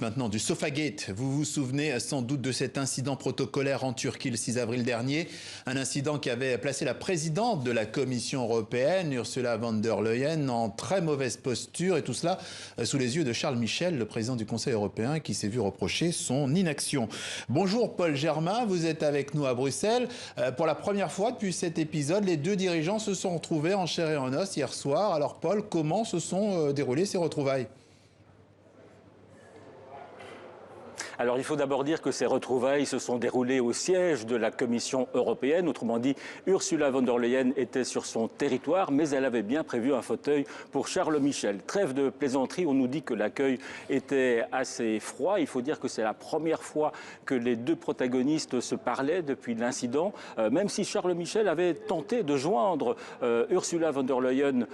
Maintenant du Sofagate, vous vous souvenez sans doute de cet incident protocolaire en Turquie le 6 avril dernier, un incident qui avait placé la présidente de la Commission européenne, Ursula von der Leyen, en très mauvaise posture, et tout cela sous les yeux de Charles Michel, le président du Conseil européen, qui s'est vu reprocher son inaction. Bonjour Paul Germain, vous êtes avec nous à Bruxelles. Pour la première fois depuis cet épisode, les deux dirigeants se sont retrouvés en chair et en os hier soir. Alors Paul, comment se sont déroulées ces retrouvailles ? Alors il faut d'abord dire que ces retrouvailles se sont déroulées au siège de la Commission européenne. Autrement dit, Ursula von der Leyen était sur son territoire, mais elle avait bien prévu un fauteuil pour Charles Michel. Trêve de plaisanterie, on nous dit que l'accueil était assez froid. Il faut dire que c'est la première fois que les deux protagonistes se parlaient depuis l'incident, même si Charles Michel avait tenté de joindre Ursula von der Leyen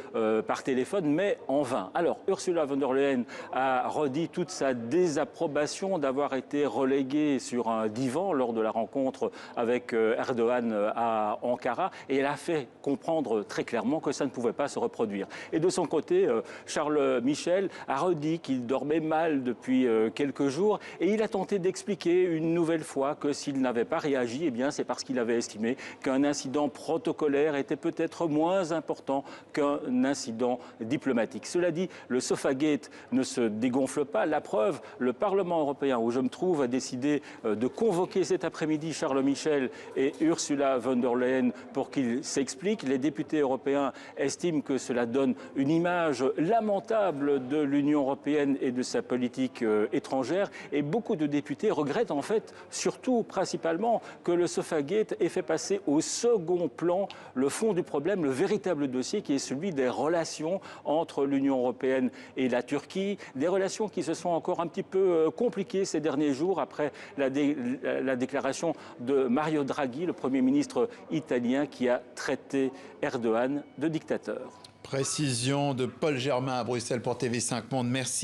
par téléphone, mais en vain. Alors Ursula von der Leyen a redit toute sa désapprobation d'avoir été reléguée sur un divan lors de la rencontre avec Erdogan à Ankara, et elle a fait comprendre très clairement que ça ne pouvait pas se reproduire. Et de son côté, Charles Michel a redit qu'il dormait mal depuis quelques jours, et il a tenté d'expliquer une nouvelle fois que s'il n'avait pas réagi, eh bien c'est parce qu'il avait estimé qu'un incident protocolaire était peut-être moins important qu'un incident diplomatique. Cela dit, le Sofagate ne se dégonfle pas. La preuve, le Parlement européen, où je me trouve, a décidé de convoquer cet après-midi Charles Michel et Ursula von der Leyen pour qu'ils s'expliquent. Les députés européens estiment que cela donne une image lamentable de l'Union européenne et de sa politique étrangère. Et beaucoup de députés regrettent en fait, surtout principalement, que le Sofagate ait fait passer au second plan le fond du problème, le véritable dossier qui est celui des relations entre l'Union européenne et la Turquie. Des relations qui se sont encore un petit peu compliquées ces derniers jours après la déclaration de Mario Draghi, le Premier ministre italien, qui a traité Erdogan de dictateur. Précision de Paul Germain à Bruxelles pour TV5 Monde. Merci.